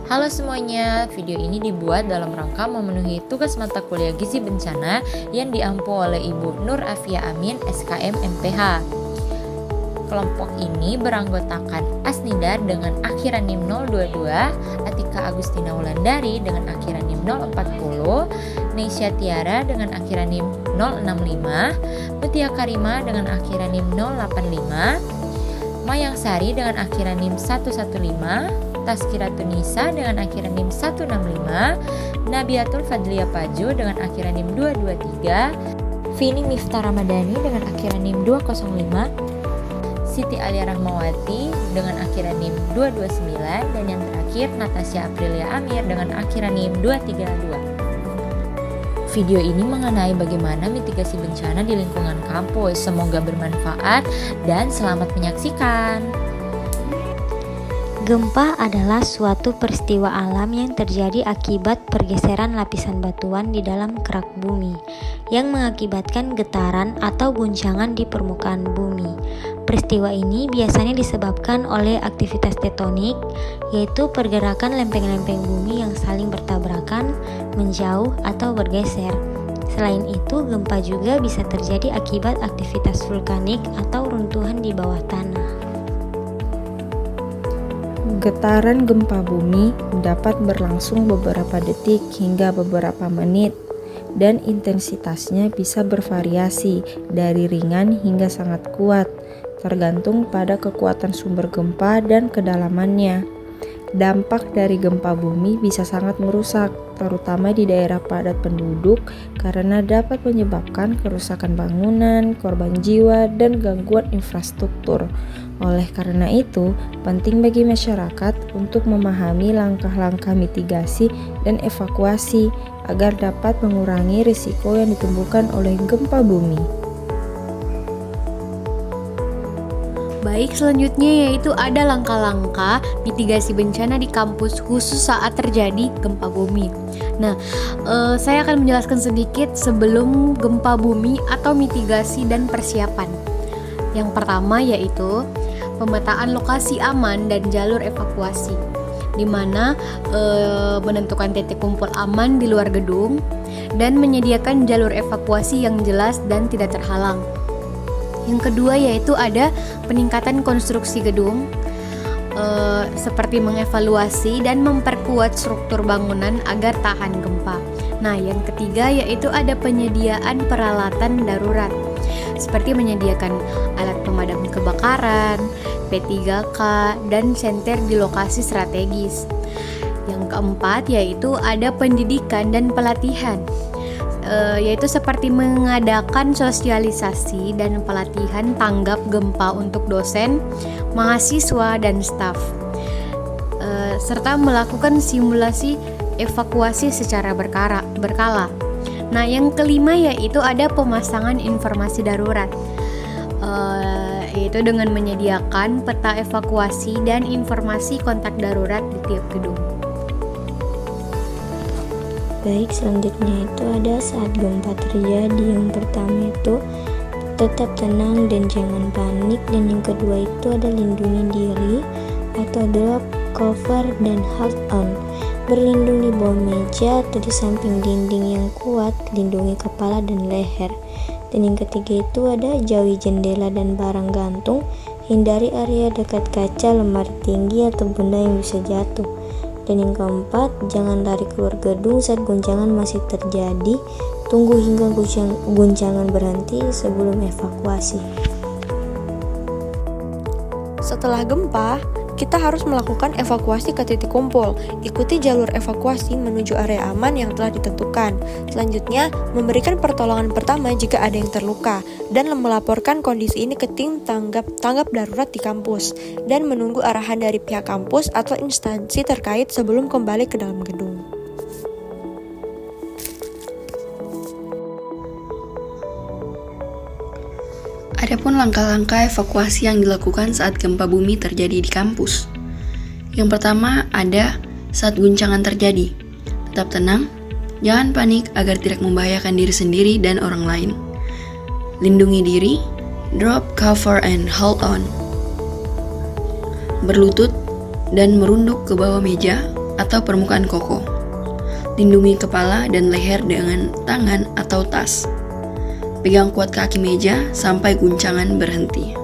Halo semuanya, video ini dibuat dalam rangka memenuhi tugas mata kuliah Gizi Bencana yang diampu oleh Ibu Nur Afia Amin, SKM MPH. Kelompok ini beranggotakan Asnidar dengan akhiran NIM 022, Atika Agustina Wulandari dengan akhiran NIM 040, Neisha Tiara dengan akhiran NIM 065, Mutia Karima dengan akhiran NIM 085, Mayang Sari dengan akhiran NIM 115, Tazkiratun Nisa dengan akhiran NIM 165, Nabiatul Fadlia Paju dengan akhiran NIM 223, Vini Miftah Ramadhani dengan akhiran NIM 205, Siti Alia Rahmawati dengan akhiran NIM 229, dan yang terakhir Natasha Aprilia Amir dengan akhiran NIM 232. Video ini mengenai bagaimana mitigasi bencana di lingkungan kampus. Semoga bermanfaat dan selamat menyaksikan. Gempa adalah suatu peristiwa alam yang terjadi akibat pergeseran lapisan batuan di dalam kerak bumi yang mengakibatkan getaran atau guncangan di permukaan bumi. Peristiwa ini biasanya disebabkan oleh aktivitas tektonik, yaitu pergerakan lempeng-lempeng bumi yang saling bertabrakan, menjauh atau bergeser. Selain itu, gempa juga bisa terjadi akibat aktivitas vulkanik atau runtuhan di bawah tanah. Getaran gempa bumi dapat berlangsung beberapa detik hingga beberapa menit, dan intensitasnya bisa bervariasi dari ringan hingga sangat kuat, tergantung pada kekuatan sumber gempa dan kedalamannya. Dampak dari gempa bumi bisa sangat merusak, terutama di daerah padat penduduk, karena dapat menyebabkan kerusakan bangunan, korban jiwa, dan gangguan infrastruktur. Oleh karena itu, penting bagi masyarakat untuk memahami langkah-langkah mitigasi dan evakuasi agar dapat mengurangi risiko yang ditimbulkan oleh gempa bumi. Baik, selanjutnya yaitu ada langkah-langkah mitigasi bencana di kampus khusus saat terjadi gempa bumi. Nah, saya akan menjelaskan sedikit sebelum gempa bumi atau mitigasi dan persiapan. Yang pertama yaitu pemetaan lokasi aman dan jalur evakuasi, di mana menentukan titik kumpul aman di luar gedung dan menyediakan jalur evakuasi yang jelas dan tidak terhalang. Yang kedua yaitu ada peningkatan konstruksi gedung, seperti mengevaluasi dan memperkuat struktur bangunan agar tahan gempa. Nah, yang ketiga yaitu ada penyediaan peralatan darurat, seperti menyediakan alat pemadam kebakaran, P3K, dan senter di lokasi strategis. Yang keempat yaitu ada pendidikan dan pelatihan, yaitu seperti mengadakan sosialisasi dan pelatihan tanggap gempa untuk dosen, mahasiswa, dan staf, serta melakukan simulasi evakuasi secara berkala. Nah, yang kelima yaitu ada pemasangan informasi darurat, yaitu dengan menyediakan peta evakuasi dan informasi kontak darurat di tiap gedung. Baik, selanjutnya itu ada saat gempa terjadi. Yang pertama itu tetap tenang dan jangan panik, dan yang kedua itu ada lindungi diri atau drop, cover, dan hold on. Berlindung di bawah meja atau di samping dinding yang kuat, lindungi kepala dan leher. Dan yang ketiga itu ada jauhi jendela dan barang gantung, hindari area dekat kaca, lemari tinggi, atau benda yang bisa jatuh. Dan yang keempat, jangan lari keluar gedung saat guncangan masih terjadi, tunggu hingga guncangan berhenti sebelum evakuasi. Setelah gempa, kita harus melakukan evakuasi ke titik kumpul. Ikuti jalur evakuasi menuju area aman yang telah ditentukan. Selanjutnya, memberikan pertolongan pertama jika ada yang terluka, dan melaporkan kondisi ini ke tim tanggap darurat di kampus, dan menunggu arahan dari pihak kampus atau instansi terkait sebelum kembali ke dalam gedung. Adapun langkah-langkah evakuasi yang dilakukan saat gempa bumi terjadi di kampus. Yang pertama ada saat guncangan terjadi. Tetap tenang, jangan panik agar tidak membahayakan diri sendiri dan orang lain. Lindungi diri, drop, cover, and hold on. Berlutut dan merunduk ke bawah meja atau permukaan koko. Lindungi kepala dan leher dengan tangan atau tas. Pegang kuat kaki meja sampai guncangan berhenti.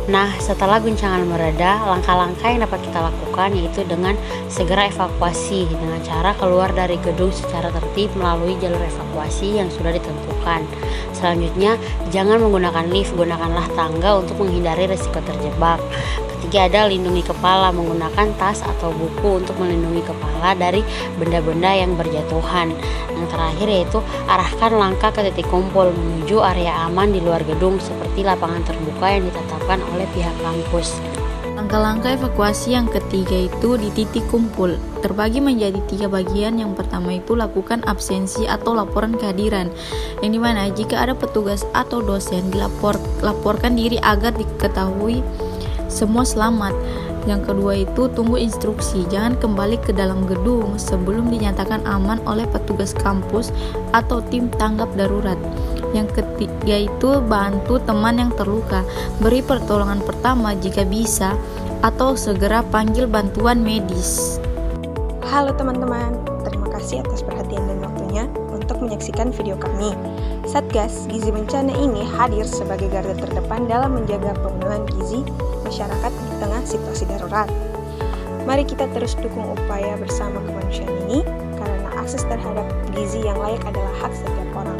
Nah, setelah guncangan mereda, langkah-langkah yang dapat kita lakukan yaitu dengan segera evakuasi dengan cara keluar dari gedung secara tertib melalui jalur evakuasi yang sudah ditentukan. Selanjutnya, jangan menggunakan lift, gunakanlah tangga untuk menghindari risiko terjebak. Ketiga, ada lindungi kepala menggunakan tas atau buku untuk melindungi kepala dari benda-benda yang berjatuhan. Yang terakhir yaitu arahkan langkah ke titik kumpul menuju area aman di luar gedung seperti lapangan terbuka yang ditetapkan oleh pihak kampus. Langkah-langkah evakuasi yang ketiga itu di titik kumpul terbagi menjadi 3 bagian. Yang pertama itu lakukan absensi atau laporan kehadiran, yang dimana jika ada petugas atau dosen laporkan diri agar diketahui semua selamat. Yang kedua itu tunggu instruksi, jangan kembali ke dalam gedung sebelum dinyatakan aman oleh petugas kampus atau tim tanggap darurat. Yang ketiga itu bantu teman yang terluka, beri pertolongan pertama jika bisa, atau segera panggil bantuan medis. Halo teman-teman, terima kasih atas perhatian dan waktunya untuk menyaksikan video kami. Satgas Gizi Bencana ini hadir sebagai garda terdepan dalam menjaga pemenuhan gizi masyarakat di tengah situasi darurat. Mari kita terus dukung upaya bersama kemanusiaan ini, karena akses terhadap gizi yang layak adalah hak setiap orang.